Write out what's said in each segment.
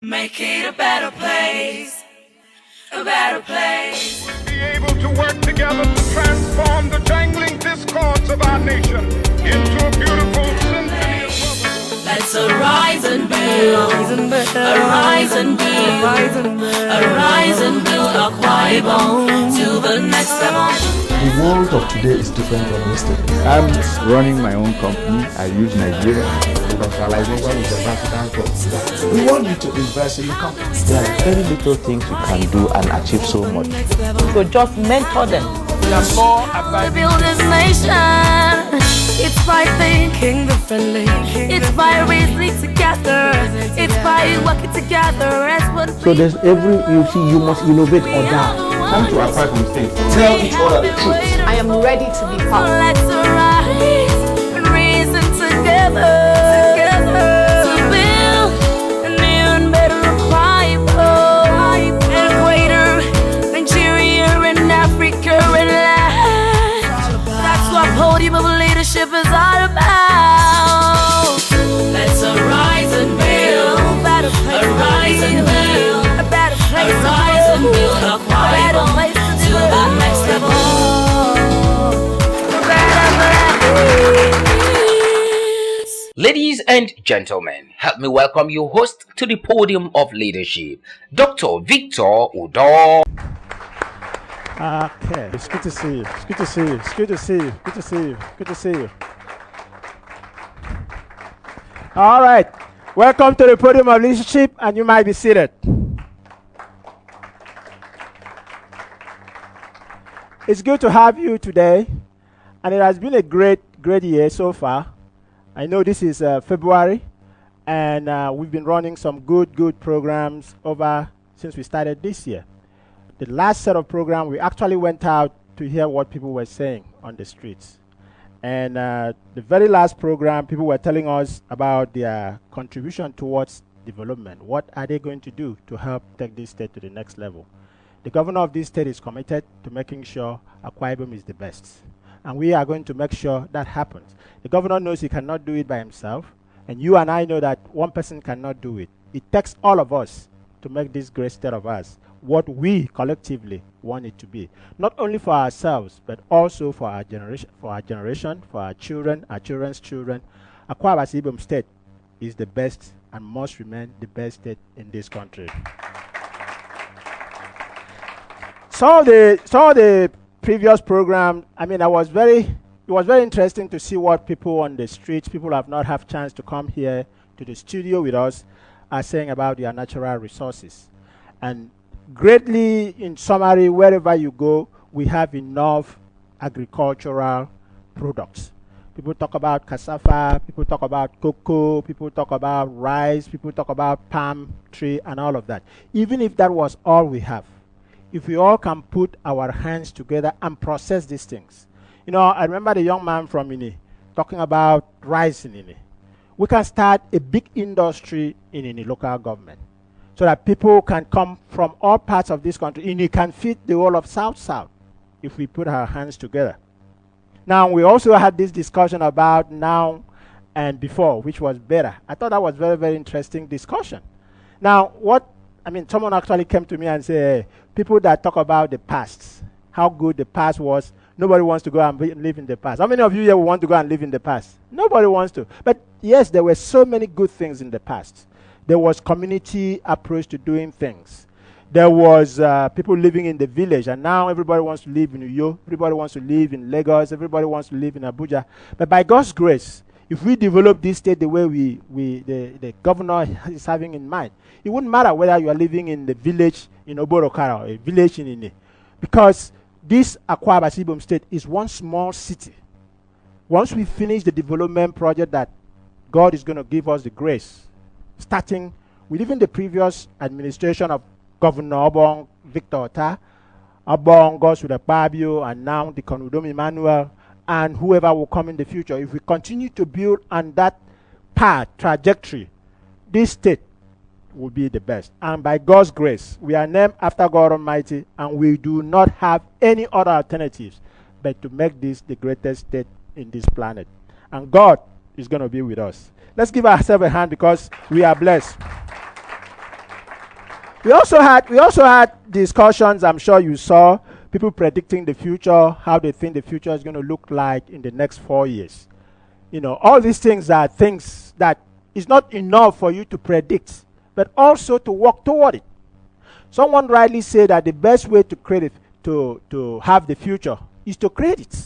Make it a better place, a better place. Be able to work together to transform the jangling discords of our nation into a beautiful symphony of brotherhood. Let's arise and build, arise and build, arise and build Akwa Ibom to the next level. The world of today is different from yesterday. I'm running my own company. I use Nigeria. Industrialization is a vertical process. We want you to invest in the company. There are very little things you can do and achieve so much. So just mentor them. To build this nation, it's by thinking differently. It's by reasoning together. It's by working together as one. So there's you must innovate or die. Come to our private mistakes. Tell each other the truth. I am ready to be part. Let's arise and reason together. To build a new and better Akwa Ibom, and greater Nigeria and Africa and land. That's what podium of leadership is all about. Let's arise and build, arise and build, a better place, arise and build Akwa Ibom to the next level. A better place. Ladies and gentlemen, help me welcome your host to the podium of leadership, Dr. Victor Udo. Okay, it's good to see you. It's good to see you. It's good to see you. Good to see you. Good to see you. All right, welcome to the podium of leadership, and you might be seated. It's good to have you today, and it has been a great year so far. I know this is February, and we've been running some good programs over since we started this year. The last set of programs, we actually went out to hear what people were saying on the streets. And the very last program, people were telling us about their contribution towards development. What are they going to do to help take this state to the next level? The governor of this state is committed to making sure Akwa Ibom is the best. And we are going to make sure that happens. The governor knows he cannot do it by himself, and you and I know that one person cannot do it. It takes all of us to make this great state of ours what we collectively want it to be. Not only for ourselves, but also for our generation, for our children, our children's children. Akwa Ibom state is the best and must remain the best state in this country. Some of the previous program, it was very interesting to see what people on the streets, people who have not had chance to come here to the studio with us, are saying about their natural resources. And greatly, in summary, wherever you go, we have enough agricultural products. People talk about cassava, people talk about cocoa, people talk about rice, people talk about palm tree and all of that. Even if that was all we have, if we all can put our hands together and process these things. I remember the young man from Ini talking about rice in Ini. We can start a big industry in Ini local government so that people can come from all parts of this country. Ini can feed the whole of South if we put our hands together. Now, we also had this discussion about now and before, which was better. I thought that was very, very interesting discussion. Now, someone actually came to me and said, hey, people that talk about the past, how good the past was, nobody wants to go and live in the past. How many of you here want to go and live in the past? Nobody wants to. But yes, there were so many good things in the past. There was community approach to doing things. There was people living in the village, and now everybody wants to live in Uyo, everybody wants to live in Lagos, everybody wants to live in Abuja. But by God's grace, if we develop this state the way the governor is having in mind, it wouldn't matter whether you are living in the village in Oborokara or a village in Ini, because this Akwa Ibom state is one small city. Once we finish the development project that God is going to give us the grace, starting with even the previous administration of Governor Obong Victor Udo, Obong goes with the Babio, and now the Konudom Emmanuel, and whoever will come in the future. If we continue to build on that path, trajectory, this state will be the best. And by God's grace, we are named after God Almighty, and we do not have any other alternatives but to make this the greatest state in this planet. And God is going to be with us. Let's give ourselves a hand because we are blessed. We also had discussions, I'm sure you saw, people predicting the future, how they think the future is going to look like in the next 4 years. You know, all these things are things that is not enough for you to predict, but also to work toward it. Someone rightly said that the best way to create it, to have the future, is to create it.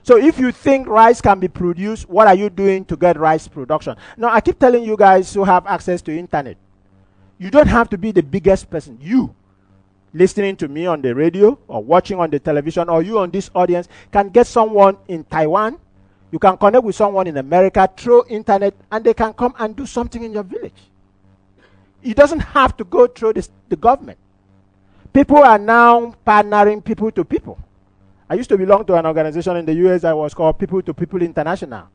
So if you think rice can be produced, what are you doing to get rice production? Now, I keep telling you guys who have access to internet, you don't have to be the biggest person. You, listening to me on the radio or watching on the television, or you on this audience, can get someone in Taiwan. You can connect with someone in America through internet, and they can come and do something in your village. It doesn't have to go through the government. People are now partnering people to people. I used to belong to an organization in the US that was called People to People International.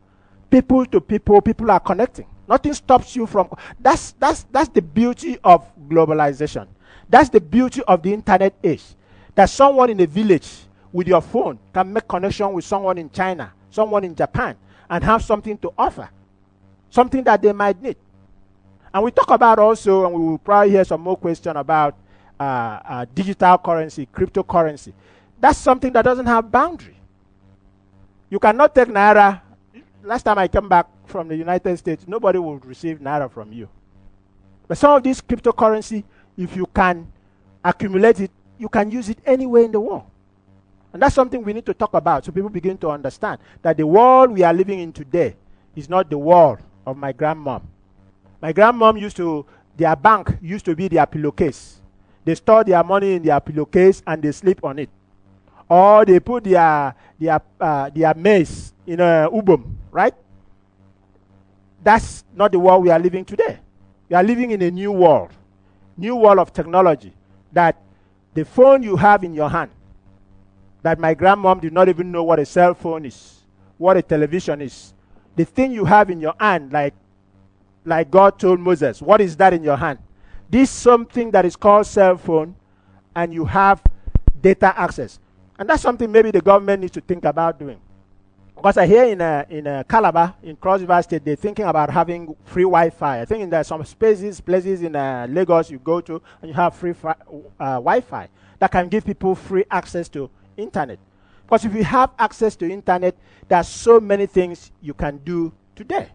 People to people, people are connecting. Nothing stops you from. That's the beauty of globalization. That's the beauty of the internet age. That someone in a village with your phone can make connection with someone in China, someone in Japan, and have something to offer, something that they might need. And we talk about also, and we will probably hear some more question about digital currency, cryptocurrency. That's something that doesn't have boundary. You cannot take Naira. Last time I came back from the United States, nobody would receive Naira from you. But some of this cryptocurrency, if you can accumulate it, you can use it anywhere in the world. And that's something we need to talk about so people begin to understand that the world we are living in today is not the world of my grandmom. My grandmom their bank used to be their pillowcase. They store their money in their pillowcase and they sleep on it. Or they put their maize in a ubum, right? That's not the world we are living today. We are living in a new world of technology, that the phone you have in your hand, that my grandmom did not even know what a cell phone is, what a television is. The thing you have in your hand, like God told Moses, what is that in your hand? This something that is called cell phone, and you have data access. And that's something maybe the government needs to think about doing. Because I hear in Calabar, in Cross River State, they're thinking about having free Wi-Fi. I think in some places in Lagos you go to, and you have free Wi-Fi that can give people free access to internet. Because if you have access to internet, there are so many things you can do today.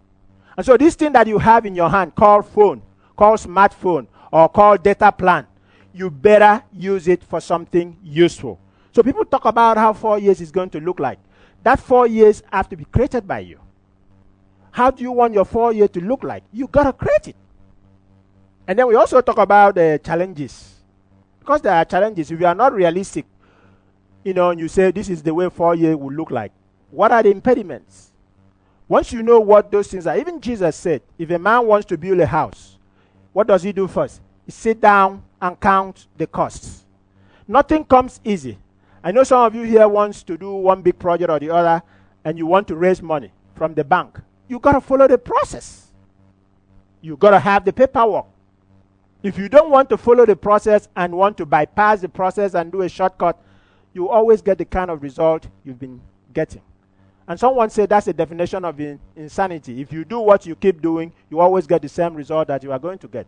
And so this thing that you have in your hand, called phone, called smartphone, or called data plan, you better use it for something useful. So people talk about how 4 years is going to look like. That 4 years have to be created by you. How do you want your 4 years to look like? You got to create it. And then we also talk about the challenges. Because there are challenges. If you are not realistic, and you say this is the way 4 years will look like, what are the impediments? Once you know what those things are, even Jesus said, if a man wants to build a house, what does he do first? He sit down and count the costs. Nothing comes easy. I know some of you here wants to do one big project or the other, and you want to raise money from the bank. You got to follow the process. You got to have the paperwork. If you don't want to follow the process and want to bypass the process and do a shortcut, you always get the kind of result you've been getting. And someone said that's the definition of insanity. If you do what you keep doing, you always get the same result that you are going to get.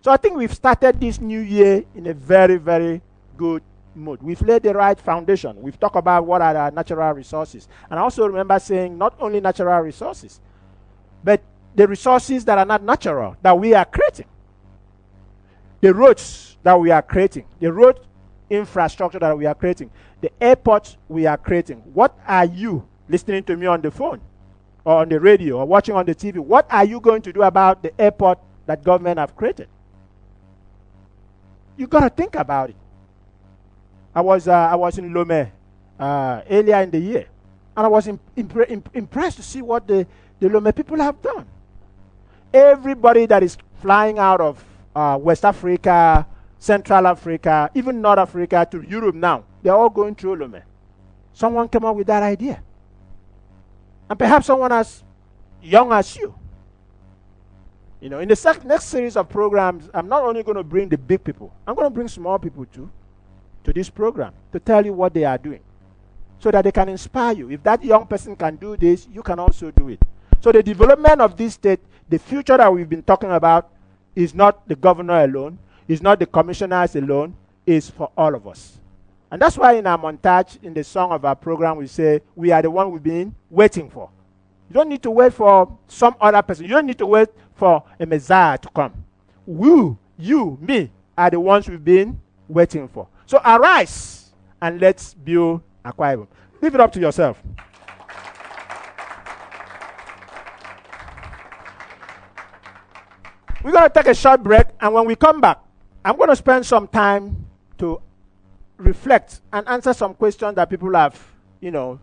So I think we've started this new year in a very, very good mood. We've laid the right foundation. We've talked about what are our natural resources. And I also remember saying not only natural resources, but the resources that are not natural, that we are creating. The roads that we are creating, the road infrastructure that we are creating, the airports we are creating. What are you, listening to me on the phone or on the radio or watching on the TV, what are you going to do about the airport that government have created? You got to think about it. I was in Lome earlier in the year, and I was impressed to see what the Lome people have done. Everybody that is flying out of West Africa, Central Africa, even North Africa to Europe now, they're all going through Lome. Someone came up with that idea. And perhaps someone as young as you. In the next series of programs, I'm not only going to bring the big people, I'm going to bring small people too to this program to tell you what they are doing so that they can inspire you. If that young person can do this, you can also do it. So the development of this state, the future that we've been talking about, is not the governor alone. It's not the commissioners alone, it's for all of us. And that's why in our montage, in the song of our program, we say, we are the one we've been waiting for. You don't need to wait for some other person. You don't need to wait for a Messiah to come. You, me, are the ones we've been waiting for. So arise and let's build Akwa Ibom. Leave it up to yourself. We're going to take a short break, and when we come back, I'm going to spend some time to reflect and answer some questions that people have,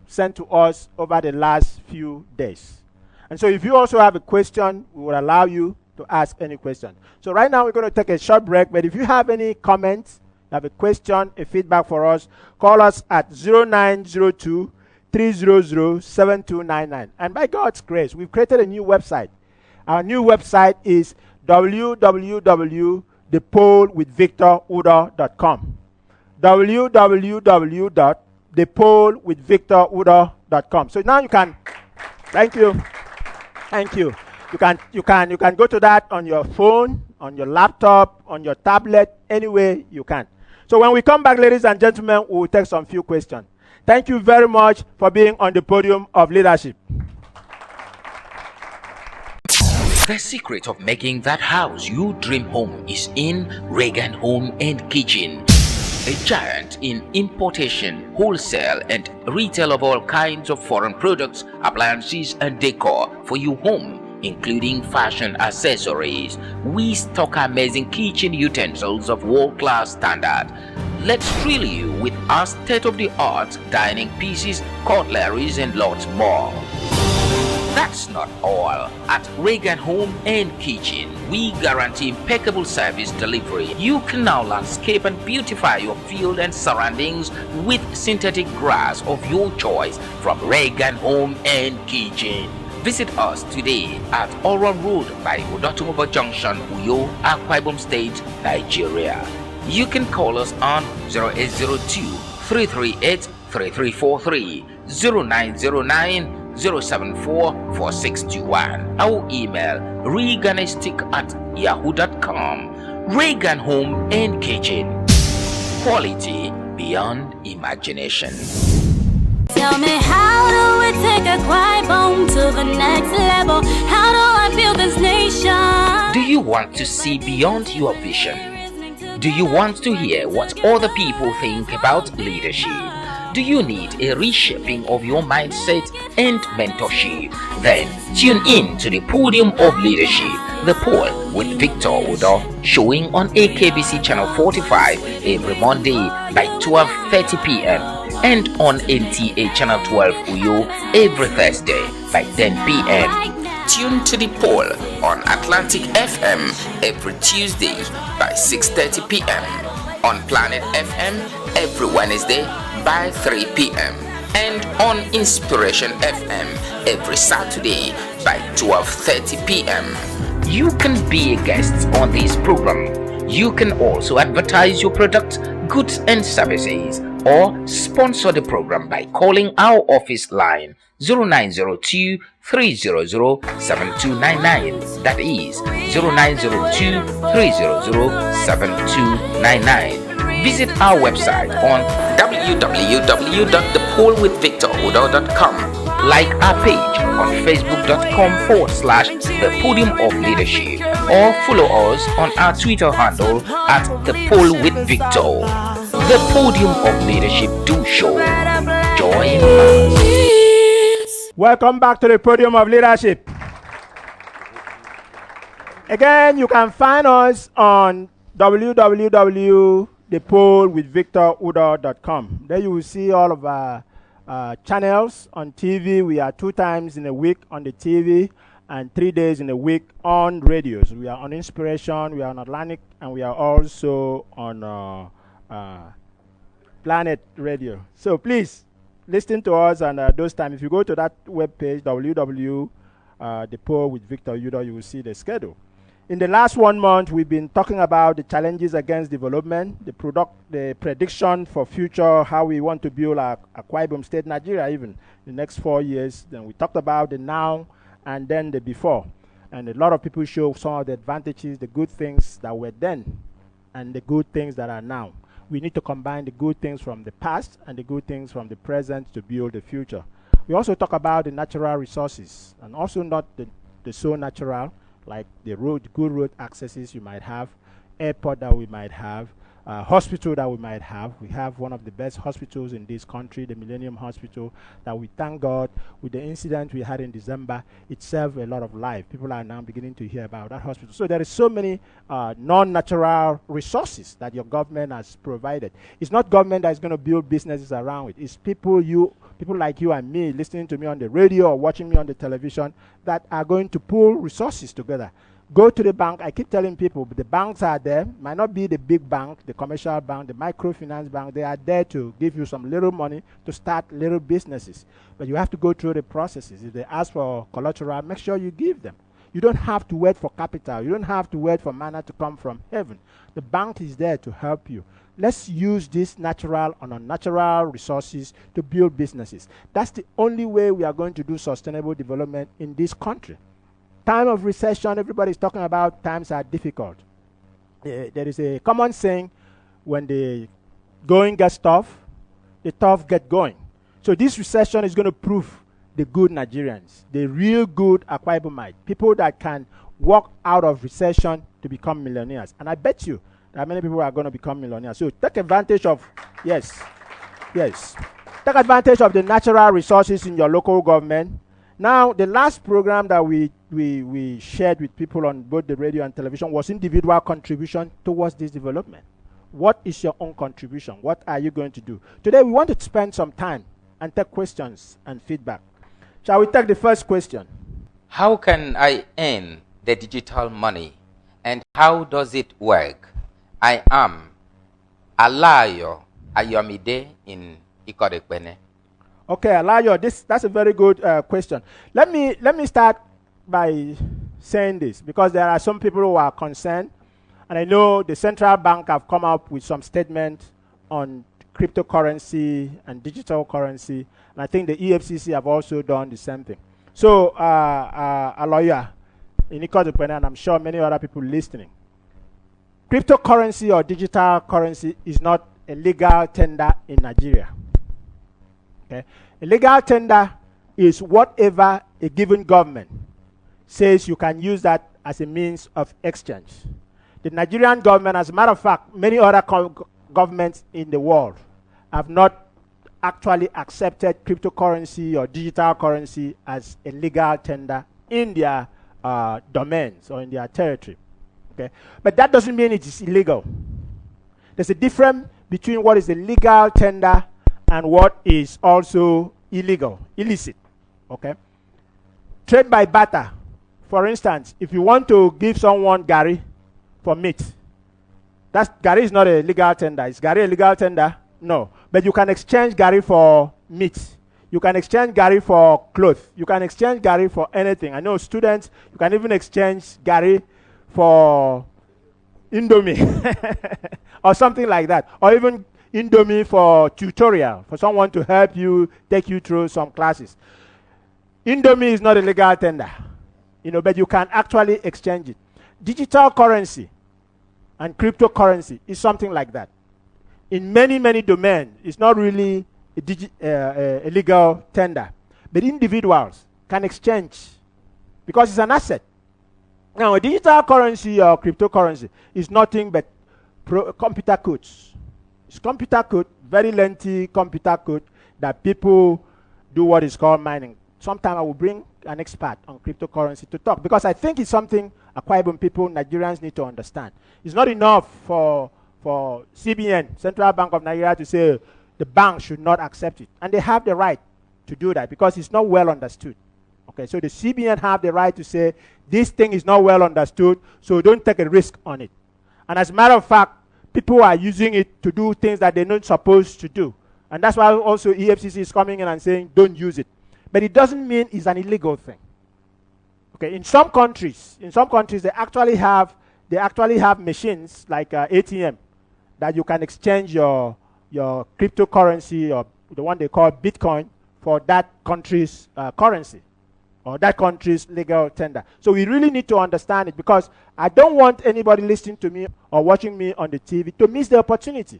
sent to us over the last few days. And so if you also have a question, we will allow you to ask any question. So right now we're going to take a short break, but if you have any comments, you have a question, a feedback for us, call us at 0902-300-7299. And by God's grace, we've created a new website. Our new website is www.thepolwithvictorudo.com. www.thepolwithvictorudo.com. So now you can, thank you. You can go to that on your phone, on your laptop, on your tablet, any way you can. So when we come back, ladies and gentlemen, we will take some few questions. Thank you very much for being on the podium of leadership. The secret of making that house you dream home is in Reagan Home and Kitchen. A giant in importation, wholesale and retail of all kinds of foreign products, appliances and decor for your home, including fashion accessories. We stock amazing kitchen utensils of world-class standard. Let's thrill you with our state-of-the-art dining pieces, cutleries and lots more. That's not all. At Reagan Home and Kitchen, we guarantee impeccable service delivery. You can now landscape and beautify your field and surroundings with synthetic grass of your choice from Reagan Home and Kitchen. Visit us today at Oron Road by Odotumobo Junction, Uyo, Akwa Ibom State, Nigeria. You can call us on 0802-338-3343, 0909-074-4621. Our email reganistic@yahoo.com. Reagan Home and Kitchen. Quality beyond imagination. Tell me, how do we take Akwa Ibom to the next level? How do I build this nation? Do you want to see beyond your vision? Do you want to hear what other people think about leadership? Do you need a reshaping of your mindset and mentorship? Then tune in to the Podium of Leadership, the POL with Victor Udo, showing on AKBC Channel 45 every Monday by 12:30 p.m. and on NTA Channel 12 Uyo every Thursday by 10 p.m. Tune to the POL on Atlantic FM every Tuesday by 6:30 p.m. on Planet FM every Wednesday by 3 p.m. and on Inspiration FM every Saturday by 12:30 p.m. You can be a guest on this program. You can also advertise your products, goods and services, or sponsor the program by calling our office line 0902-300-7299. That is 0902-300-7299. Visit our website on www.thepolwithvictorudo.com. Like our page on facebook.com/The Podium of Leadership, or follow us on our Twitter handle at The Pol with Victor. The Podium of Leadership do show. Join us. Welcome back to the Podium of Leadership. Again, you can find us on www.thepolwithvictorudo.com. There you will see all of our channels on TV. We are 2 times in a week on the TV and 3 days in a week on radios. We are on Inspiration, we are on Atlantic, and we are also on Planet Radio. So please listen to us, and those times, if you go to that webpage, www.thepolwithvictorudo, you will see the schedule. In the last 1 month, we've been talking about the challenges against development, the prediction for future, how we want to build Akwa Ibom State, Nigeria, even the next 4 years. Then we talked about the now and then the before. And a lot of people show some of the advantages, the good things that were then. and the good things that are now. We need to combine the good things from the past and the good things from the present to build the future. We also talk about the natural resources, and also not the so natural, like the good road accesses you might have, airport that we might have, hospital that we might have. We have one of the best hospitals in this country, the Millennium Hospital, that we thank God with the incident we had in December. It saved a lot of life. People are now beginning to hear about that hospital. So there is so many non-natural resources that your government has provided. It's not government that is going to build businesses around it. It's people like you and me listening to me on the radio or watching me on the television that are going to pull resources together. Go to the bank. I keep telling people, the banks are there. Might not be the big bank, the commercial bank, the microfinance bank. They are there to give you some little money to start little businesses. But you have to go through the processes. If they ask for collateral, make sure you give them. You don't have to wait for capital. You don't have to wait for manna to come from heaven. The bank is there to help you. Let's use these natural and unnatural resources to build businesses. That's the only way we are going to do sustainable development in this country. Time of recession, everybody's talking about times are difficult. There is a common saying, when the going gets tough, the tough get going. So this recession is going to prove the good Nigerians, the real good Akwa Ibomite, people that can walk out of recession to become millionaires. And I bet you that many people are going to become millionaires. So take advantage of, yes, take advantage of the natural resources in your local government. Now, the last program that we shared with people on both the radio and television was individual contribution towards this development. What is your own contribution? What are you going to do? Today, we want to spend some time and take questions and feedback. Shall we take the first question? How can I earn the digital money, and how does it work? I am Alayo Ayomide in Ikorekpene. Okay, Alayo, that's a very good question. Let me start by saying this, because there are some people who are concerned, and I know the central bank have come up with some statement on cryptocurrency and digital currency, and I think the EFCC have also done the same thing. So, Alayo in Ikorekpene, and I'm sure many other people listening, cryptocurrency or digital currency is not a legal tender in Nigeria. Okay. A legal tender is whatever a given government says you can use that as a means of exchange. The Nigerian government, as a matter of fact, many other governments in the world have not actually accepted cryptocurrency or digital currency as a legal tender in their domains or in their territory. Okay. But that doesn't mean it is illegal. There's a difference between what is a legal tender and what is also illegal, illicit. Okay? Trade by barter. For instance, if you want to give someone Gary for meat, Gary is not a legal tender. Is Gary a legal tender? No. But you can exchange Gary for meat. You can exchange Gary for clothes. You can exchange Gary for anything. I know students, you can even exchange Gary for Indomie or something like that. Or even Indomie for tutorial, for someone to help you, take you through some classes. Indomie is not a legal tender, but you can actually exchange it. Digital currency and cryptocurrency is something like that. In many, many domains, it's not really a legal tender, but individuals can exchange because it's an asset. Now, a digital currency or cryptocurrency is nothing but computer codes. It's computer code, very lengthy computer code that people do what is called mining. Sometime I will bring an expert on cryptocurrency to talk, because I think it's something Akwa Ibom people, Nigerians need to understand. It's not enough for CBN, Central Bank of Nigeria, to say the bank should not accept it. And they have the right to do that because it's not well understood. Okay, so the CBN have the right to say this thing is not well understood, so don't take a risk on it. And as a matter of fact, people are using it to do things that they're not supposed to do. And that's why also EFCC is coming in and saying, don't use it. But it doesn't mean it's an illegal thing. Okay, in some countries, they actually have machines like ATM that you can exchange your cryptocurrency, or the one they call Bitcoin, for that country's currency. or that country's legal tender. So we really need to understand it, because I don't want anybody listening to me or watching me on the TV to miss the opportunity.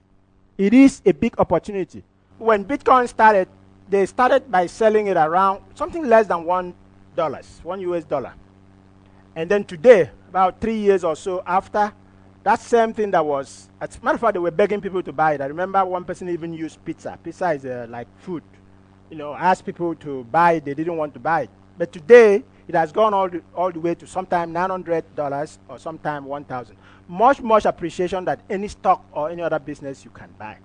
It is a big opportunity. When Bitcoin started, they started by selling it around something less than $1, $1. And then today, about 3 years or so after, that same thing that was, as a matter of fact, they were begging people to buy it. I remember one person even used pizza. Pizza is like food. Asked people to buy it, they didn't want to buy it. But today, it has gone all the way to sometime $900 or sometime $1,000. Much appreciation that any stock or any other business you can buy.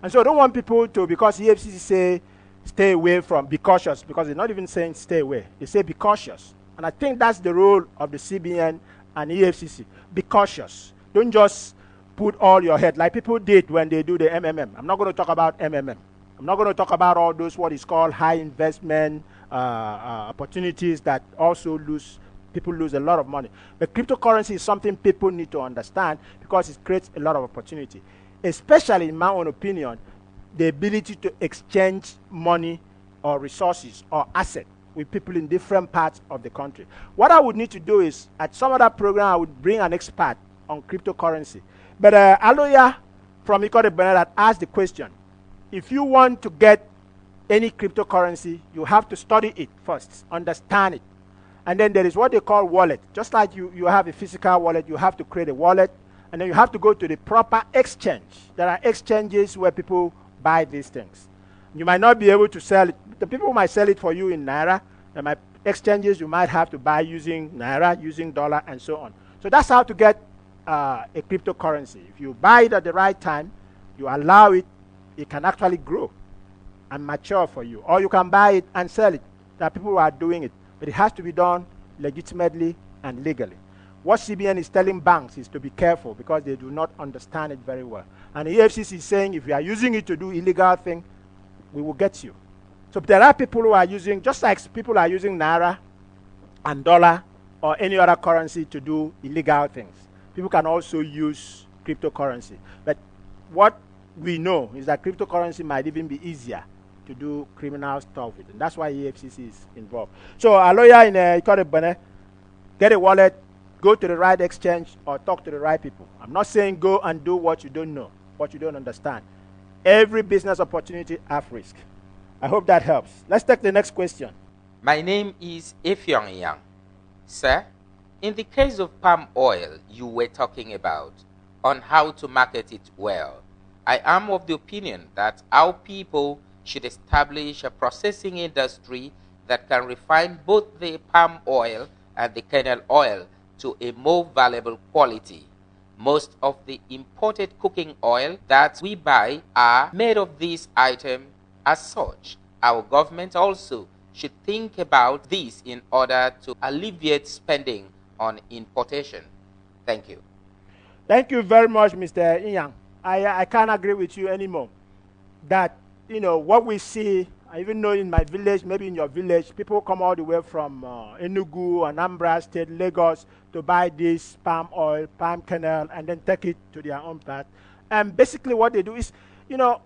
And so I don't want people to, because EFCC say stay away from, be cautious, because they're not even saying stay away. They say be cautious. And I think that's the role of the CBN and EFCC. Be cautious. Don't just put all your head, like people did when they do the MMM. I'm not going to talk about MMM. I'm not going to talk about all those what is called high investment opportunities that also people lose a lot of money. But cryptocurrency is something people need to understand, because it creates a lot of opportunity. Especially, in my own opinion, the ability to exchange money or resources or assets with people in different parts of the country. What I would need to do is, at some other program, I would bring an expert on cryptocurrency. But Aloya from Ikode Benin asked the question, if you want to get any cryptocurrency, you have to study it first, understand it. And then there is what they call wallet. Just like you have a physical wallet, you have to create a wallet, and then you have to go to the proper exchange. There are exchanges where people buy these things. You might not be able to sell it. The people might sell it for you in Naira. There might exchanges you might have to buy using Naira, using dollar, and so on. So that's how to get a cryptocurrency. If you buy it at the right time, you allow it, it can actually grow and mature for you. Or you can buy it and sell it. There are people who are doing it. But it has to be done legitimately and legally. What CBN is telling banks is to be careful, because they do not understand it very well. And the EFCC is saying, if you are using it to do illegal thing, we will get you. So there are people who are using, just like people are using Naira and dollar or any other currency to do illegal things. People can also use cryptocurrency. But what we know is that cryptocurrency might even be easier to do criminal stuff with. And that's why EFCC is involved. So a lawyer in Ikode Benin, get a wallet, go to the right exchange, or talk to the right people. I'm not saying go and do what you don't know, what you don't understand. Every business opportunity has risk. I hope that helps. Let's take the next question. My name is Ifyong Yang. Sir, in the case of palm oil you were talking about, on how to market it well, I am of the opinion that our people should establish a processing industry that can refine both the palm oil and the kernel oil to a more valuable quality. Most of the imported cooking oil that we buy are made of this item. As such, our government also should think about this in order to alleviate spending on importation. Thank you. Thank you very much, Mr. Inyang. I can't agree with you anymore. That, what we see, I even know in my village, maybe in your village, people come all the way from Enugu, Anambra State, Lagos, to buy this palm oil, palm kernel, and then take it to their own part. And basically what they do is,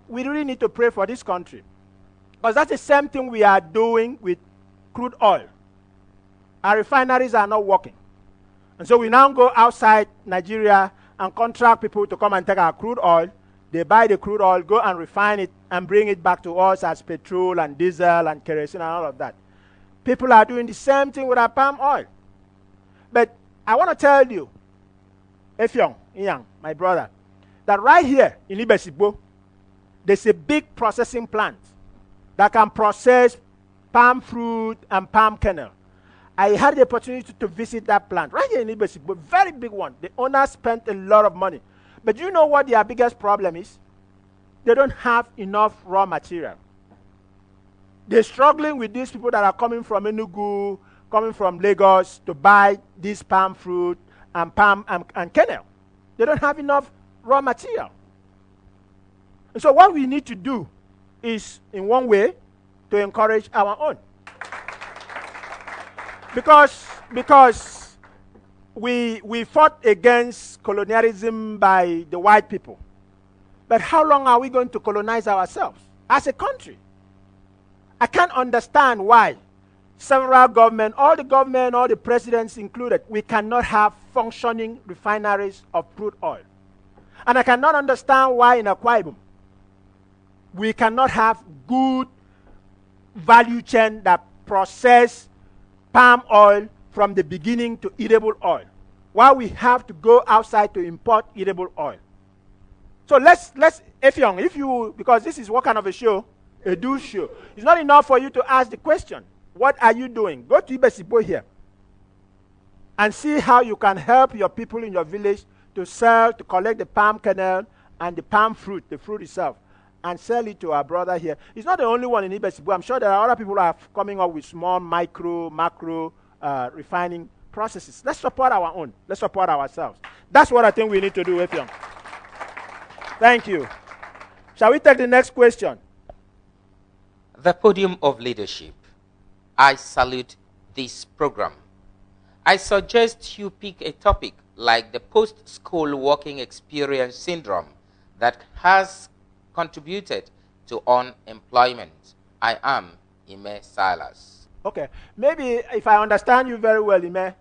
we really need to pray for this country. Because that's the same thing we are doing with crude oil. Our refineries are not working. And so we now go outside Nigeria and contract people to come and take our crude oil. They buy the crude oil, go and refine it, and bring it back to us as petrol and diesel and kerosene and all of that. People are doing the same thing with our palm oil. But I want to tell you, Efyong, Inyang, my brother, that right here in Ibesibo, there's a big processing plant that can process palm fruit and palm kernel. I had the opportunity to visit that plant right here in Ibesibo, very big one. The owner spent a lot of money. But you know what their biggest problem is? They don't have enough raw material. They're struggling with these people that are coming from Enugu, coming from Lagos to buy this palm fruit and palm and kernel. They don't have enough raw material. And so what we need to do is, in one way, to encourage our own. Because we fought against colonialism by the white people. But how long are we going to colonize ourselves as a country? I can't understand why several government, all the presidents included, we cannot have functioning refineries of crude oil. And I cannot understand why in Akwa Ibom we cannot have good value chain that process palm oil from the beginning to edible oil, while we have to go outside to import edible oil. So let's Effiong, if you, because this is what kind of a show? A do show. It's not enough for you to ask the question, what are you doing? Go to Ibesibo here and see how you can help your people in your village to sell, to collect the palm kernel and the palm fruit, the fruit itself, and sell it to our brother here. He's not the only one in Ibesibo. I'm sure there are other people who are coming up with small, micro, macro refining processes. Let's support our own. Let's support ourselves. That's what I think we need to do, Effiong. Thank you. Shall we take the next question? The podium of leadership. I salute this program. I suggest you pick a topic like the post-school working experience syndrome that has contributed to unemployment. I am Ime Silas. Okay. Maybe if I understand you very well, Ime,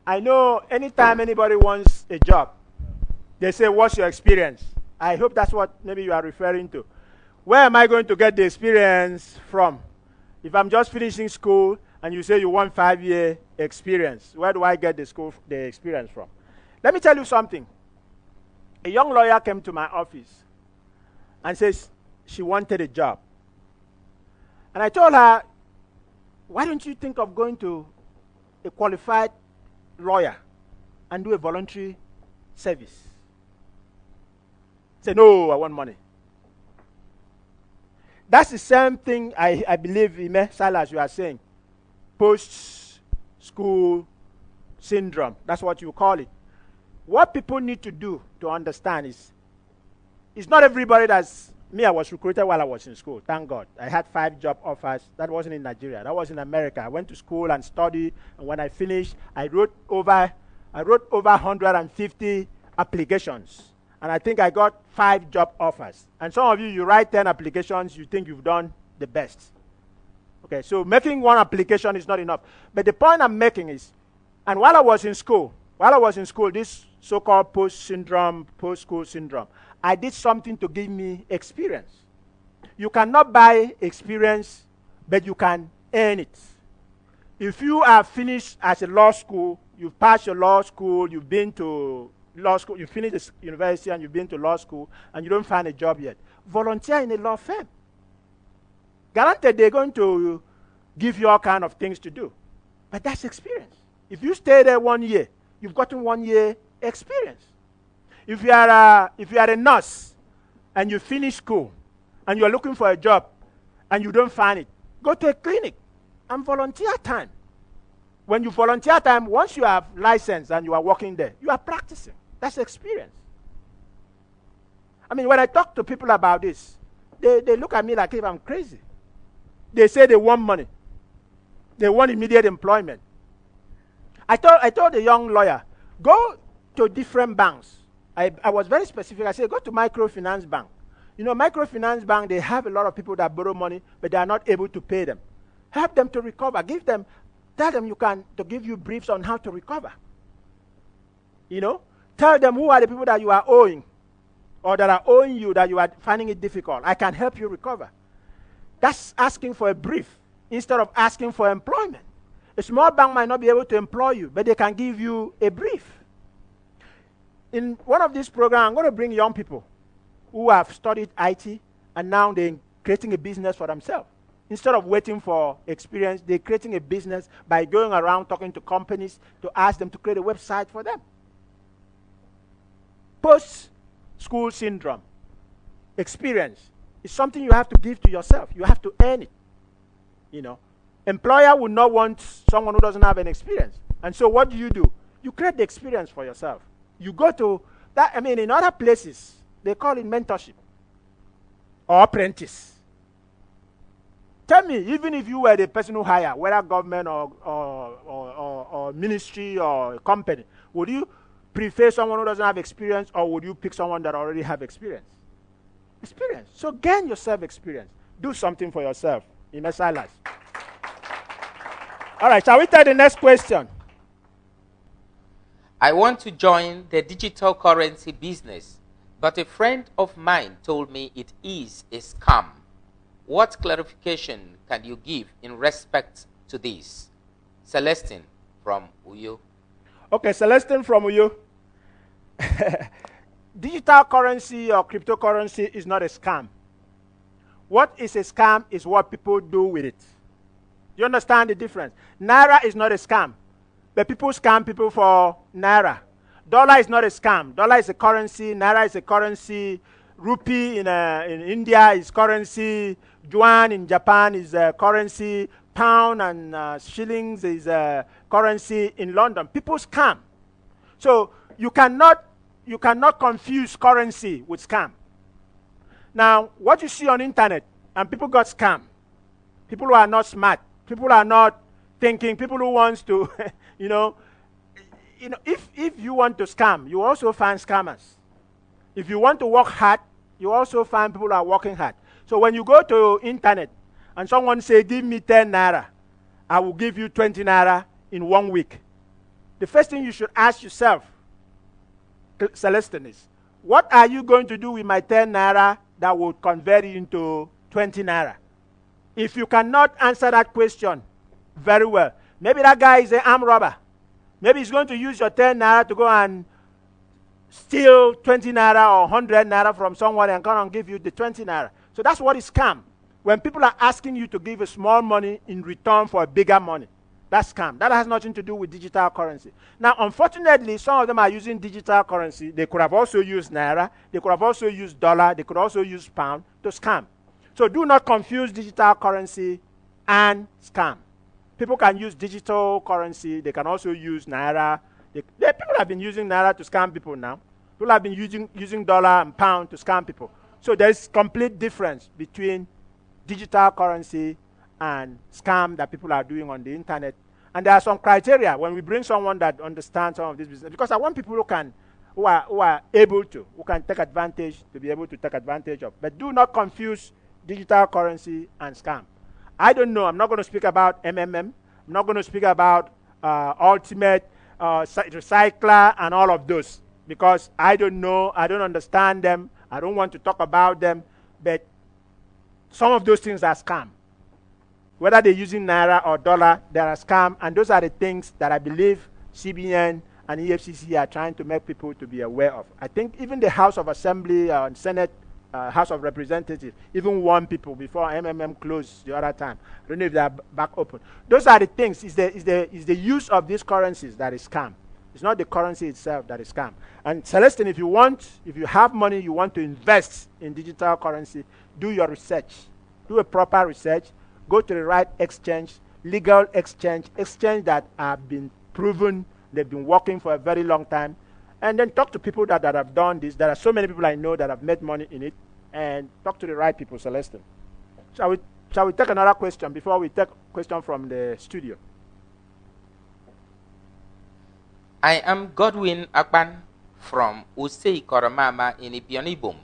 I know anytime anybody wants a job, they say, what's your experience? I hope that's what maybe you are referring to. Where am I going to get the experience from? If I'm just finishing school and you say you want 5-year experience, where do I get the experience from? Let me tell you something. A young lawyer came to my office and says she wanted a job. And I told her, why don't you think of going to a qualified lawyer and do a voluntary service? Say, no, I want money. That's the same thing I believe, Ime Silas, you are saying. Post-school syndrome. That's what you call it. What people need to do to understand is, it's not everybody that's, me, I was recruited while I was in school, thank God. I had 5 job offers. That wasn't in Nigeria. That was in America. I went to school and studied, and when I finished, I wrote over 150 applications. And I think I got 5 job offers. And some of you, you write 10 applications, you think you've done the best. Okay, so making 1 application is not enough. But the point I'm making is, and while I was in school, this so-called post-school syndrome, I did something to give me experience. You cannot buy experience, but you can earn it. If you are finished as a law school, you've passed your law school, you've been to law school, you finished the university and you've been to law school and you don't find a job yet, volunteer in a law firm. Guaranteed they're going to give you all kind of things to do. But that's experience. If you stay there 1 year, you've gotten 1 year experience. If you are a nurse and you finish school and you're looking for a job and you don't find it, go to a clinic and volunteer time. When you volunteer time, once you have license and you are working there, you are practicing. That's experience. I mean, when I talk to people about this, they look at me like if I'm crazy. They say they want money. They want immediate employment. I told the young lawyer, go to different banks. I was very specific. I said, go to microfinance bank. You know, microfinance bank, they have a lot of people that borrow money, but they are not able to pay them. Help them to recover. Tell them to give you briefs on how to recover. You know, tell them who are the people that you are owing or that are owing you that you are finding it difficult. I can help you recover. That's asking for a brief instead of asking for employment. A small bank might not be able to employ you, but they can give you a brief. In one of these programs, I'm going to bring young people who have studied IT and now they're creating a business for themselves. Instead of waiting for experience, they're creating a business by going around talking to companies to ask them to create a website for them. Post-school syndrome, experience, is something you have to give to yourself. You have to earn it. You know, employer would not want someone who doesn't have an experience. And so what do? You create the experience for yourself. You go to that, I mean, in other places, they call it mentorship or apprentice. Tell me, even if you were the person who hired, whether government or ministry or a company, would you prefer someone who doesn't have experience or would you pick someone that already have experience? Experience. So gain yourself experience. Do something for yourself. Ime Silas. All right, shall we take the next question? I want to join the digital currency business, but a friend of mine told me it is a scam. What clarification can you give in respect to this? Celestine from Uyo. Okay, Celestine from Uyo. Digital currency or cryptocurrency is not a scam. What is a scam is what people do with it. You understand the difference? Naira is not a scam, but people scam people for Naira. Dollar is not a scam. Dollar is a currency. Naira is a currency. Rupee in India is currency. Yuan in Japan is a currency. Pound and shillings is a currency in London. People scam. So you cannot confuse currency with scam. Now, what you see on internet, and people got scammed. People who are not smart. People are not thinking. People who wants to, if you want to scam, you also find scammers. If you want to work hard, you also find people who are working hard. So when you go to internet and someone say, give me 10 naira, I will give you 20 naira in 1 week. The first thing you should ask yourself, Celestine, is, what are you going to do with my 10 naira that will convert it into 20 naira? If you cannot answer that question very well, maybe that guy is an armed robber. Maybe he's going to use your 10 naira to go and steal 20 naira or 100 naira from someone and come and give you the 20 naira. So that's what is scam. When people are asking you to give a small money in return for a bigger money, that's scam. That has nothing to do with digital currency. Now, unfortunately, some of them are using digital currency. They could have also used naira. They could have also used dollar. They could also use pound to scam. So do not confuse digital currency and scam. People can use digital currency. They can also use naira. People have been using naira to scam people now. People have been using dollar and pound to scam people. So there's complete difference between digital currency and scam that people are doing on the internet. And there are some criteria when we bring someone that understands some of this business, because I want people who are able to, who can take advantage, to be able to take advantage of. But do not confuse digital currency and scam. I don't know. I'm not going to speak about MMM. I'm not going to speak about Ultimate, Recycler, and all of those, because I don't know. I don't understand them. I don't want to talk about them. But some of those things are scam. Whether they're using naira or dollar, they are scam, and those are the things that I believe CBN and EFCC are trying to make people to be aware of. I think even the House of Assembly and Senate, House of Representatives, even warned people before MMM closed the other time. I don't know if they are back open. Those are the things. Is the use of these currencies that is scam. It's not the currency itself that is scam. And Celestine, if you have money, you want to invest in digital currency, do your research. Do a proper research. Go to the right exchange, legal exchange that have been proven, they've been working for a very long time. And then talk to people that have done this. There are so many people I know that have made money in it. And talk to the right people, Celestine. Shall we take another question before we take a question from the studio? I am Godwin Akpan from Usei Koromama in Ibionibum.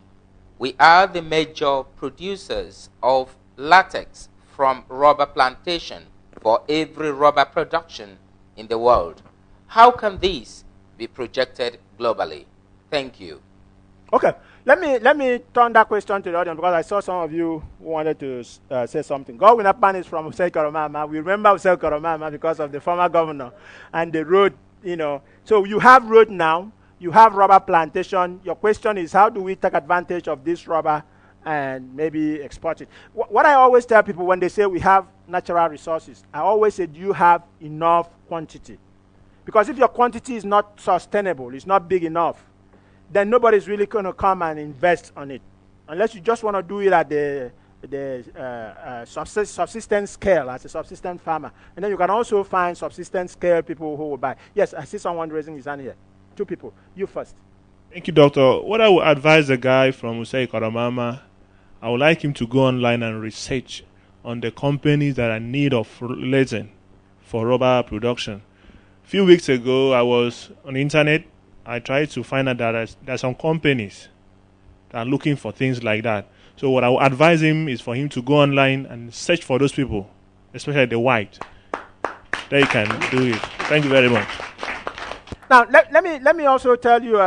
We are the major producers of latex from rubber plantation for every rubber production in the world. How can this be projected globally? Thank you. Okay, let me turn that question to the audience, because I saw some of you who wanted to say something. Godwin Akpan is from Usei Koromama. We remember Usei Koromama because of the former governor and the road, So you have road now, you have rubber plantation. Your question is, how do we take advantage of this rubber and maybe export it? What I always tell people when they say we have natural resources, I always say, do you have enough quantity? Because if your quantity is not sustainable, it's not big enough, then nobody's really going to come and invest on it. Unless you just want to do it at the subsistence scale, as a subsistence farmer. And then you can also find subsistence scale people who will buy. Yes, I see someone raising his hand here. 2 people. You first. Thank you, Doctor. What I would advise the guy from Usei Koromama, I would like him to go online and research on the companies that are in need of resin for rubber production. A few weeks ago, I was on the internet. I tried to find out that there are some companies that are looking for things like that. So what I would advise him is for him to go online and search for those people, especially the white they can do it. Thank you very much. Now, let me also tell you,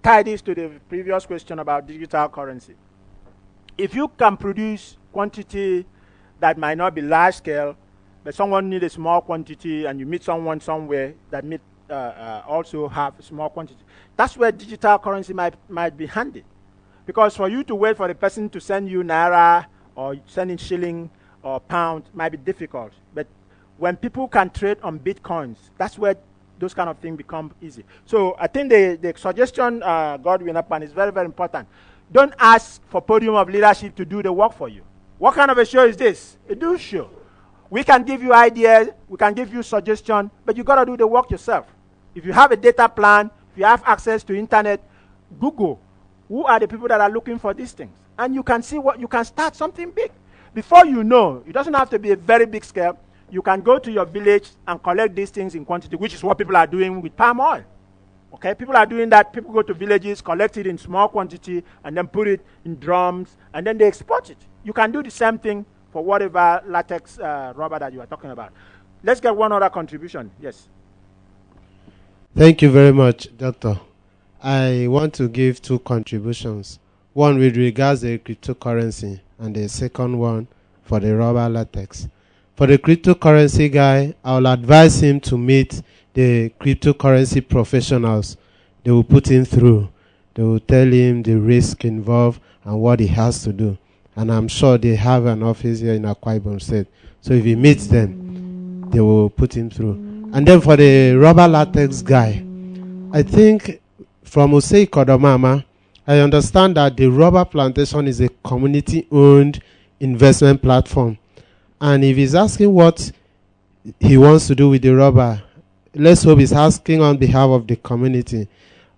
tie this to the previous question about digital currency. If you can produce quantity that might not be large scale, but someone needs a small quantity, and you meet someone somewhere that also have a small quantity, that's where digital currency might be handy. Because for you to wait for the person to send you naira or sending shilling or pound might be difficult. But when people can trade on bitcoins, that's where those kind of things become easy. So I think the suggestion, Godwin Upman, is very, very important. Don't ask for podium of leadership to do the work for you. What kind of a show is this? A do show. We can give you ideas, we can give you suggestions, but you got to do the work yourself. If you have a data plan, if you have access to internet, Google who are the people that are looking for these things, and you can see what you can start something big. Before you know, it doesn't have to be a very big scale. You can go to your village and collect these things in quantity, which is what people are doing with palm oil. Okay, people are doing that. People go to villages, collect it in small quantity, and then put it in drums, and then they export it. You can do the same thing for whatever latex rubber that you are talking about. Let's get one other contribution. Yes. Thank you very much, Doctor. I want to give two contributions. One with regards to the cryptocurrency, and the second one for the rubber latex. For the cryptocurrency guy, I will advise him to meet the cryptocurrency professionals. They will put him through. They will tell him the risk involved and what he has to do. And I'm sure they have an office here in Akwa Ibom State. So if he meets them, they will put him through. And then for the rubber latex guy, I think from Osei Kodomama, I understand that the rubber plantation is a community-owned investment platform. And if he's asking what he wants to do with the rubber, let's hope he's asking on behalf of the community.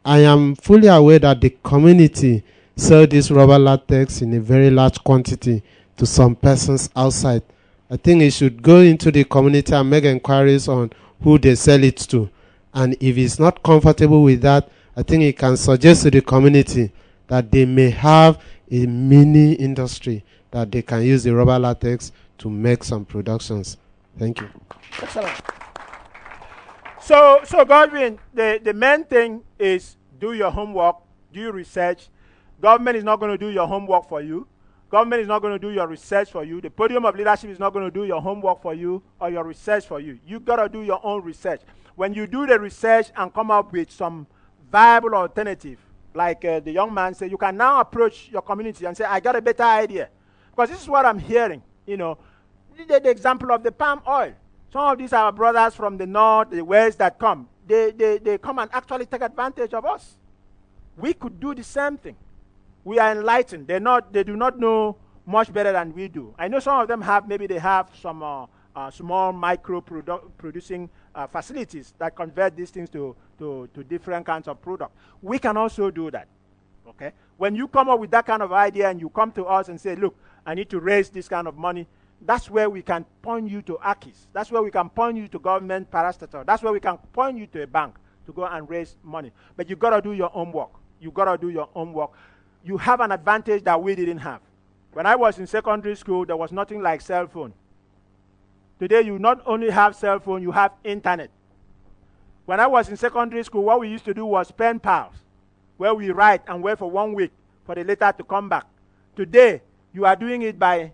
I am fully aware that the community sell this rubber latex in a very large quantity to some persons outside. I think he should go into the community and make inquiries on who they sell it to. And if he's not comfortable with that, I think he can suggest to the community that they may have a mini industry that they can use the rubber latex to make some productions. Thank you. Excellent. So Godwin, the main thing is do your homework, do your research. Government is not going to do your homework for you. Government is not going to do your research for you. The podium of leadership is not going to do your homework for you or your research for you. You got to do your own research. When you do the research and come up with some viable alternative, like the young man said, you can now approach your community and say, I got a better idea. Because this is what I'm hearing. You know, the example of the palm oil. Some of these are brothers from the north, the west that come. They come and actually take advantage of us. We could do the same thing. We are enlightened. They do not know much better than we do. I know some of them maybe they have some small micro producing facilities that convert these things to different kinds of product. We can also do that. Okay? When you come up with that kind of idea and you come to us and say, look, I need to raise this kind of money, that's where we can point you to ACIS. That's where we can point you to government parastatal. That's where we can point you to a bank to go and raise money. But you got to do your own work. You got to do your own work. You have an advantage that we didn't have. When I was in secondary school, there was nothing like cell phone. Today, you not only have cell phone, you have internet. When I was in secondary school, what we used to do was pen pals, where we write and wait for 1 week for the letter to come back. Today, you are doing it by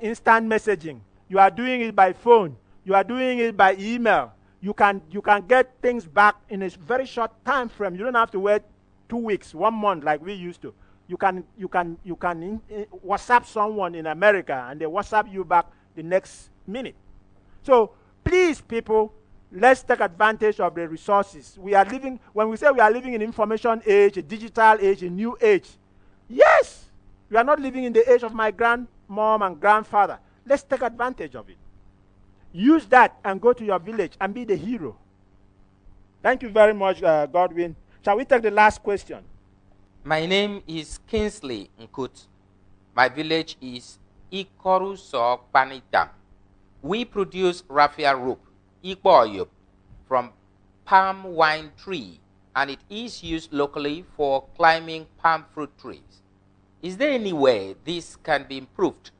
instant messaging. You are doing it by phone. You are doing it by email. You can get things back in a very short time frame. You don't have to wait 2 weeks, 1 month like we used to. You can WhatsApp someone in America and they WhatsApp you back the next minute. So please, people, let's take advantage of the resources. When we say we are living in information age, a digital age, a new age, yes, we are not living in the age of my grandmom and grandfather. Let's take advantage of it. Use that and go to your village and be the hero. Thank you very much, Godwin. Shall we take the last question? My name is Kingsley Nkut. My village is Ikoruso Panita. We produce raffia rope, Ikboyop, from palm wine tree, and it is used locally for climbing palm fruit trees. Is there any way this can be improved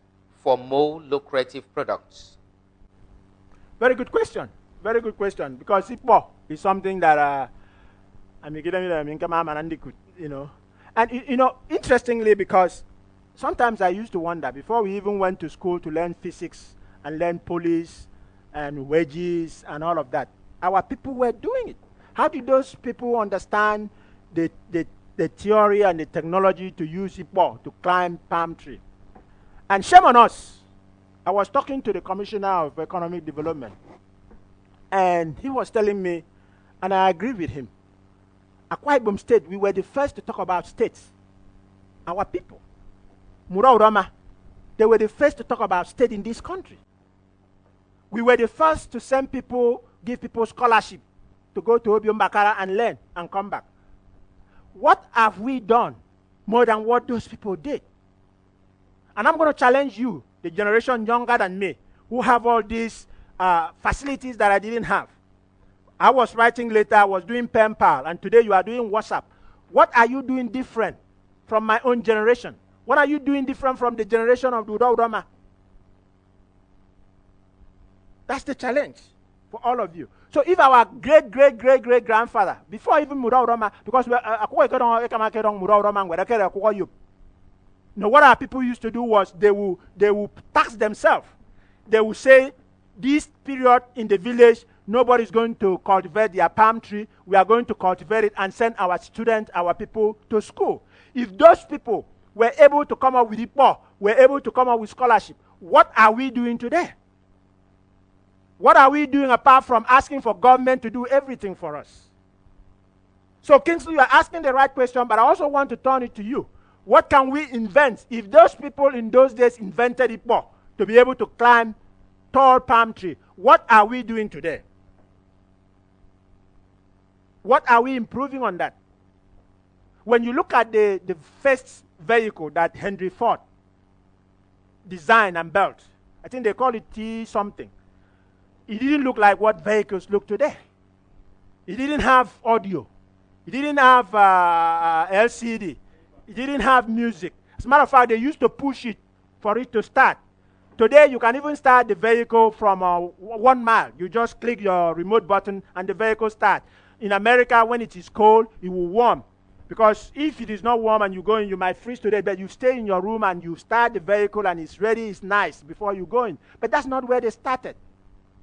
for more lucrative products? Very good question. Very good question. Because Ipo is something that you know. And you know, interestingly, because sometimes I used to wonder before we even went to school to learn physics and learn police and wedges and all of that, our people were doing it. How did those people understand the theory and the technology to use Ipo to climb palm tree? And shame on us. I was talking to the Commissioner of Economic Development, and he was telling me, and I agree with him, Akwa Ibom State, we were the first to talk about states. Our people. Mura Urama, they were the first to talk about state in this country. We were the first to send people, give people scholarship to go to Obiom Bakara and learn and come back. What have we done more than what those people did? And I'm going to challenge you, the generation younger than me, who have all these facilities that I didn't have. I was writing later, I was doing pen pal, and today you are doing WhatsApp. What are you doing different from my own generation? What are you doing different from the generation of Udo Urama? That's the challenge for all of you. So if our great-great-great-great-grandfather, before even Udo Urama, because what our people used to do was they will tax themselves. They will say, this period in the village, nobody's going to cultivate their palm tree. We are going to cultivate it and send our students, our people to school. If those people were able to come up with IPO, were able to come up with scholarship, what are we doing today? What are we doing apart from asking for government to do everything for us? So, Kingsley, you are asking the right question, but I also want to turn it to you. What can we invent if those people in those days invented IPO to be able to climb tall palm tree? What are we doing today? What are we improving on that? When you look at the first vehicle that Henry Ford designed and built, I think they call it T something. It didn't look like what vehicles look today. It didn't have audio. It didn't have LCD. It didn't have music. As a matter of fact, they used to push it for it to start. Today, you can even start the vehicle from 1 mile. You just click your remote button and the vehicle starts. In America, when it is cold, it will warm. Because if it is not warm and you go in, you might freeze today, but you stay in your room and you start the vehicle and it's ready, it's nice before you go in. But that's not where they started.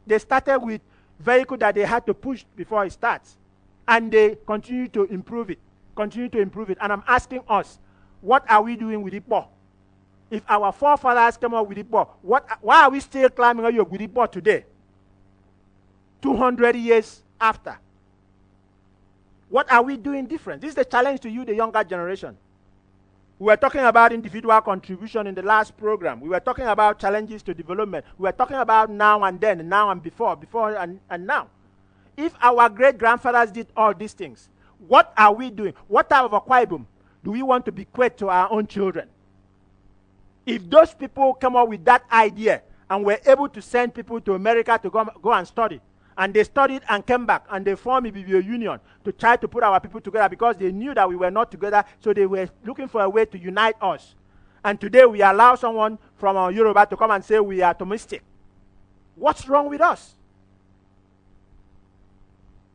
They started with vehicle that they had to push before it starts. And they continue to improve it. And I'm asking us, what are we doing with IPO? If our forefathers came up with IPO, why are we still climbing up with IPO today? 200 years after. What are we doing different? This is the challenge to you, the younger generation. We were talking about individual contribution in the last program. We were talking about challenges to development. We were talking about now and then, and now and before and now. If our great-grandfathers did all these things, what are we doing? What type of Akwa Ibom do we want to bequeath to our own children? If those people come up with that idea and were able to send people to America to go and study, and they studied and came back, and they formed a BBO union to try to put our people together because they knew that we were not together, so they were looking for a way to unite us. And today we allow someone from Yoruba to come and say we are atomistic. What's wrong with us?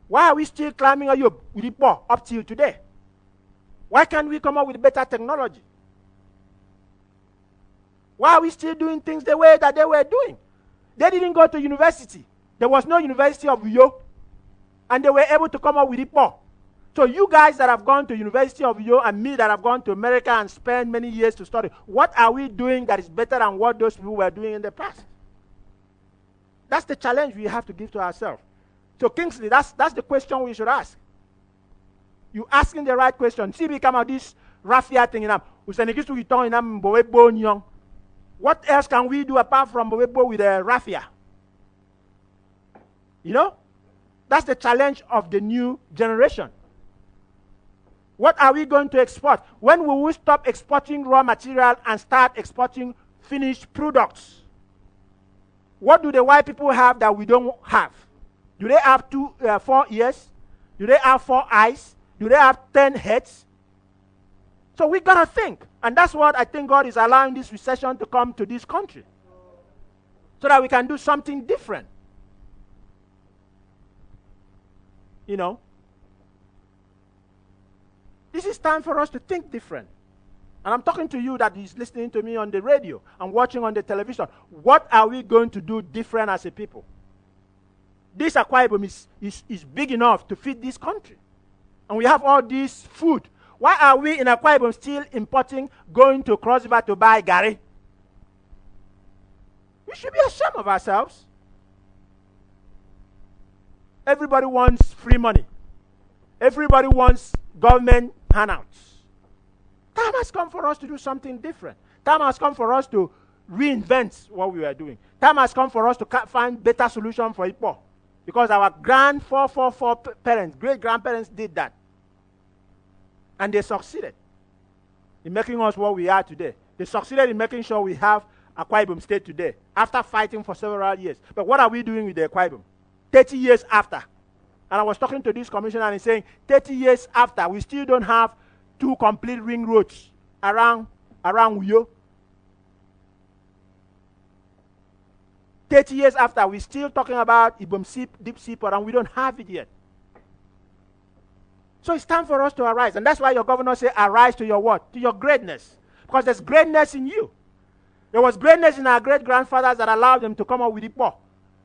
Why are we still climbing a yoke with IPO up till today? Why can't we come up with better technology? Why are we still doing things the way that they were doing? They didn't go to university. There was no University of Uyo, and they were able to come up with IPO. So you guys that have gone to University of Uyo and me that have gone to America and spent many years to study, what are we doing that is better than what those people were doing in the past? That's the challenge we have to give to ourselves. So Kingsley, that's the question we should ask. You asking the right question. See, we come out this raffia thing in them. What else can we do apart from Bowebo with a raffia? You know? That's the challenge of the new generation. What are we going to export? When will we stop exporting raw material and start exporting finished products? What do the white people have that we don't have? Do they have 4 ears? Do they have 4 eyes? Do they have 10 heads? So we got to think. And that's what I think God is allowing this recession to come to this country. So that we can do something different. You know, this is time for us to think different. And I'm talking to you that is listening to me on the radio and watching on the television. What are we going to do different as a people? This Akwa Ibom is big enough to feed this country. And we have all this food. Why are we in Akwa Ibom still importing, going to Cross River to buy gari? We should be ashamed of ourselves. Everybody wants free money. Everybody wants government handouts. Time has come for us to do something different. Time has come for us to reinvent what we were doing. Time has come for us to find better solution for Igbo. Because our parents, great-grandparents did that. And they succeeded in making us what we are today. They succeeded in making sure we have Akwa Ibom State today, after fighting for several years. But what are we doing with the Akwa Ibom? 30 years after. And I was talking to this commissioner and he's saying, 30 years after, we still don't have 2 complete ring roads around Uyo. 30 years after, we're still talking about Ibom Sea, Deep Sea Port, and we don't have it yet. So it's time for us to arise. And that's why your governor said, arise to your what? To your greatness. Because there's greatness in you. There was greatness in our great-grandfathers that allowed them to come up with Ipo.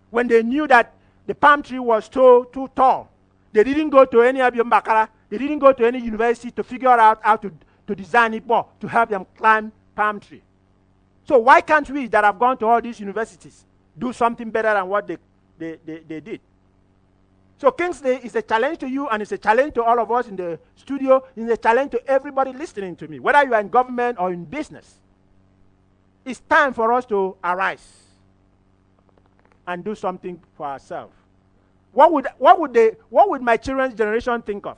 When they knew that the palm tree was too tall, they didn't go to any Abiom Bakara. They didn't go to any university to figure out how to design Ipo to help them climb palm tree. So why can't we that have gone to all these universities do something better than what they did? So Kingsley is a challenge to you, and it's a challenge to all of us in the studio. It's a challenge to everybody listening to me, whether you are in government or in business. It's time for us to arise and do something for ourselves. What would my children's generation think of?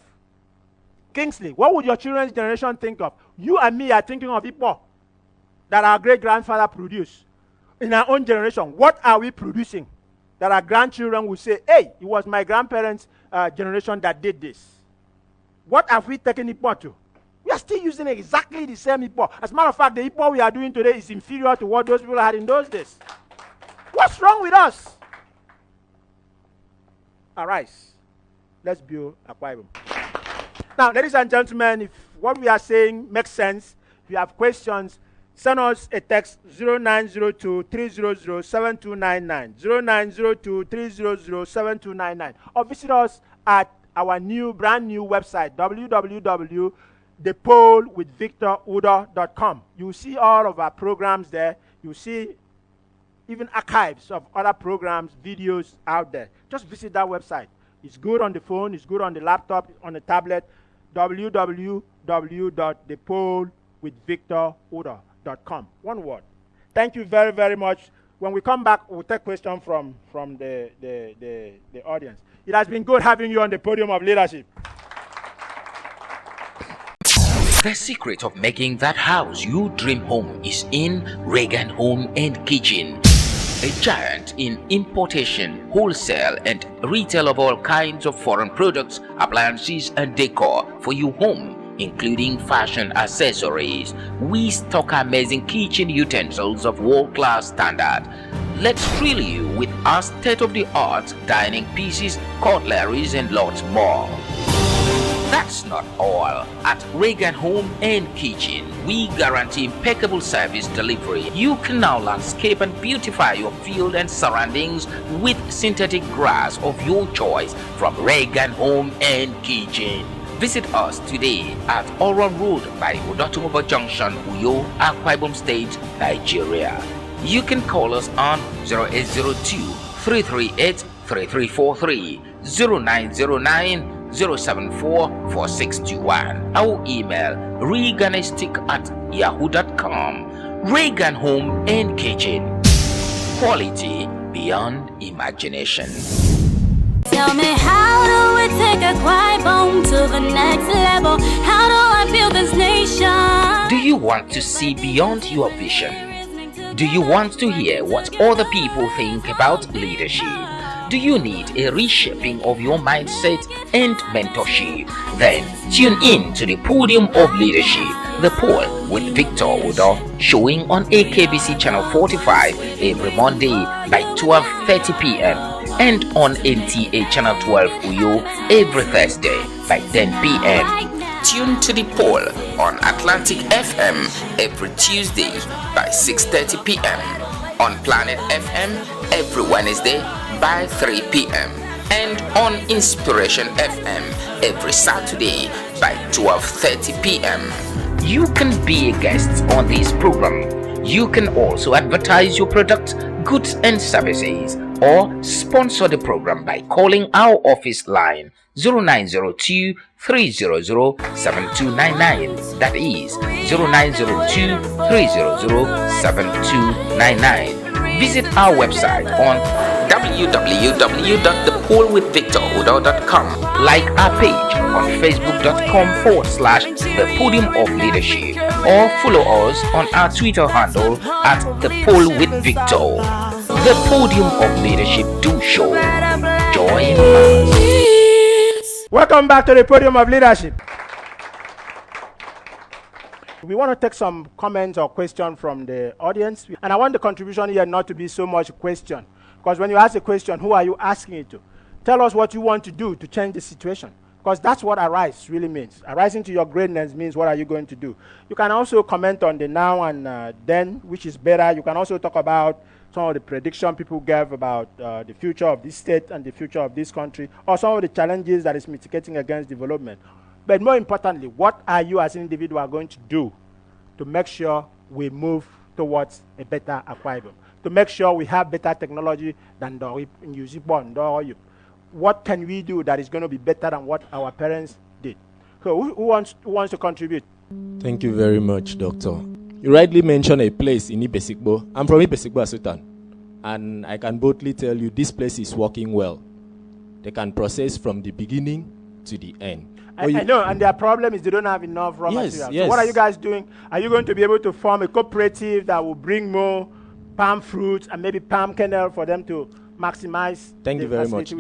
Kingsley, what would your children's generation think of? You and me are thinking of Ipo that our great-grandfather produced. In our own generation, what are we producing that our grandchildren will say, hey, it was my grandparents' generation that did this? What have we taken Ipo to? We are still using exactly the same Ipo. As a matter of fact, the Ipo we are doing today is inferior to what those people had in those days. What's wrong with us? Arise. Let's build Akwa Ibom. Now, ladies and gentlemen, if what we are saying makes sense, if you have questions, send us a text 0902-300-7299, 0902-300-7299, or visit us at our brand new website, www.thepolwithvictorudo.com. You will see all of our programs there. You will see even archives of other programs, videos out there. Just visit that website. It's good on the phone, it's good on the laptop, on the tablet, www.thepolwithvictorudo.com. One word. Thank you very, very much. When we come back, we'll take questions from the audience. It has been good having you on the podium of leadership. The secret of making that house you dream home is in Reagan Home and Kitchen. A giant in importation, wholesale and retail of all kinds of foreign products, appliances and decor for your home, including fashion accessories. We stock amazing kitchen utensils of world-class standard. Let's thrill you with our state-of-the-art dining pieces, cutleries and lots more. That's not all. At Reagan Home and Kitchen, we guarantee impeccable service delivery. You can now landscape and beautify your field and surroundings with synthetic grass of your choice from Reagan Home and Kitchen. Visit us today at Oron Road by Odotumobo Junction, Uyo, Akwa Ibom State, Nigeria. You can call us on 0802-338-3343, 0909-074-4621. Our email, reganistic@yahoo.com. Reagan Home and Kitchen. Quality beyond imagination. Tell me, how do we take Akwa Ibom to the next level? How do I build this nation? Do you want to see beyond your vision? Do you want to hear what other people think about leadership? Do you need a reshaping of your mindset and mentorship? Then tune in to the Podium of Leadership, the POL with Victor Udo, showing on AKBC Channel 45 every Monday by 12:30 p.m. and on NTA Channel 12 Uyo every Thursday by 10 p.m. Tune to the POL on Atlantic FM every Tuesday by 6:30 p.m. on Planet FM every Wednesday by 3 p.m. and on Inspiration FM every Saturday by 12:30 p.m. You can be a guest on this program. You can also advertise your product, goods and services, or sponsor the program by calling our office line 0902 300 7299. That is 0902 300 7299. Visit our website on www.thepolwithvictorudo.com. Like our page on facebook.com/The Podium of Leadership, or follow us on our Twitter handle at The Pol with Victor. The Podium of Leadership do show. Join us. Welcome back to the Podium of Leadership. We want to take some comments or questions from the audience. And I want the contribution here not to be so much a question. Because when you ask a question, who are you asking it to? Tell us what you want to do to change the situation. Because that's what arise really means. Arising to your greatness means what are you going to do. You can also comment on the now and then, which is better. You can also talk about some of the prediction people gave about the future of this state and the future of this country, or some of the challenges that is mitigating against development. But more importantly, what are you as an individual going to do to make sure we move towards a better Akwa Ibom, to make sure we have better technology than the what can we do that is going to be better than what our parents did? So who wants to contribute? Thank you very much, Doctor. You rightly mentioned a place in Ibesikbo. I'm from Ibesikbo, Sultan, and I can boldly tell you this place is working well. They can process from the beginning to the end. I know, and their problem is they don't have enough raw materials. Yes. So what are you guys doing? Are you going to be able to form a cooperative that will bring more palm fruits and maybe palm kernel for them to maximize? Thank you very much.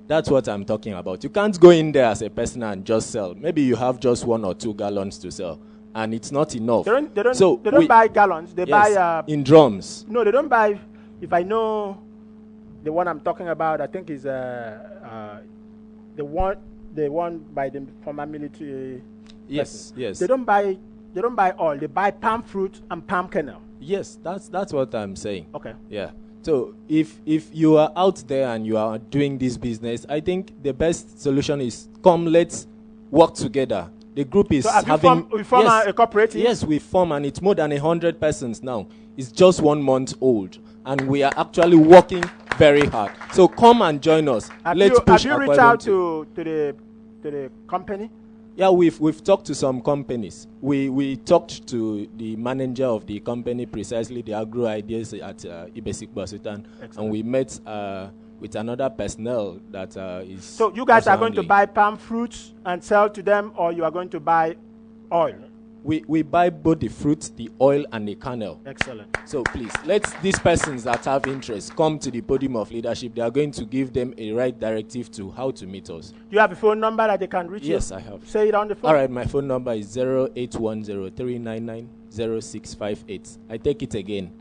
That's what I'm talking about. You can't go in there as a person and just sell. Maybe you have just 1 or 2 gallons to sell, and it's not enough. They don't buy gallons. They buy in drums. No, they don't buy. If I know the one I'm talking about, I think is the one by the former military. Yes. They don't buy oil. They buy palm fruit and palm kernel. Yes, that's what I'm saying. Okay. Yeah. So if you are out there and you are doing this business, I think the best solution is come, let's work together. The group is we form a cooperative? Yes, we form, and it's more than 100 persons now. It's just 1 month old, and we are actually working very hard. So come and join us. Have you reached out to the company? Yeah, we've talked to some companies. We talked to the manager of the company, precisely the Agro Ideas at Ibesikbo Sultan, and we met with another personnel that is. So you guys are going to buy palm fruits and sell to them, or you are going to buy oil? We buy both the fruit, the oil, and the kernel. Excellent. So please, let these persons that have interest come to the Podium of Leadership. They are going to give them a right directive to how to meet us. Do you have a phone number that they can reach you? Yes, I have. Say it on the phone. All right, my phone number is 0810-399-0658. I take it again,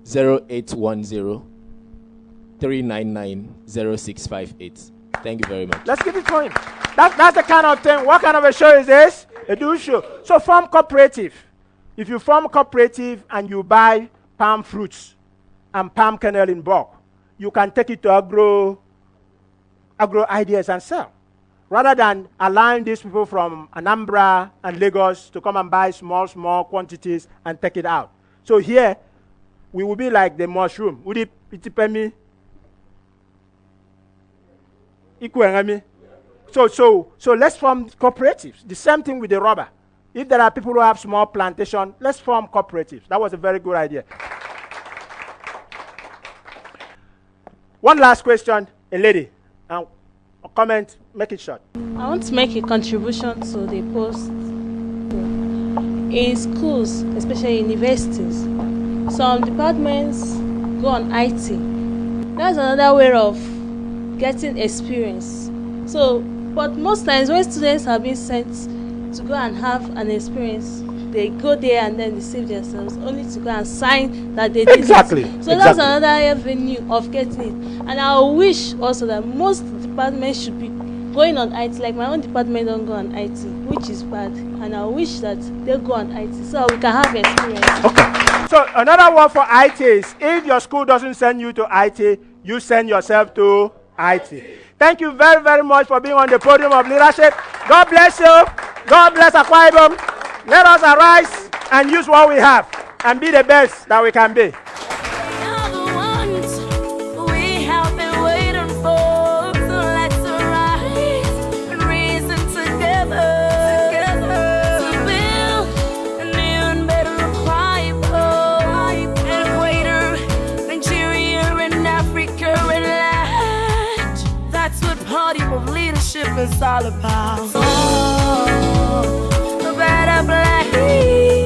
0810-399-0658. Thank you very much. Let's give it to him. That's the kind of thing. What kind of a show is this? A do show. So form cooperative. If you form cooperative and you buy palm fruits and palm kernel in bulk, you can take it to agro ideas and sell. Rather than allowing these people from Anambra and Lagos to come and buy small quantities and take it out. So here, we will be like the mushroom. Would it pay me? So let's form cooperatives. The same thing with the rubber. If there are people who have small plantation, let's form cooperatives. That was a very good idea. One last question, a lady. A comment, make it short. I want to make a contribution to the post. In schools, especially universities, some departments go on IT. That's another way of getting experience. So, but most times when students are being sent to go and have an experience, they go there and then they save themselves only to go and sign that they did Exactly. it. So that's another avenue of getting it. And I wish also that most departments should be going on IT. Like my own department don't go on IT, which is bad. And I wish that they go on IT so we can have experience. Okay. So another one for IT is if your school doesn't send you to IT, you send yourself to IT. Thank you very, very much for being on the podium of leadership. God bless you. God bless Akwa Ibom. Let us arise and use what we have and be the best that we can be. It's all about the better black.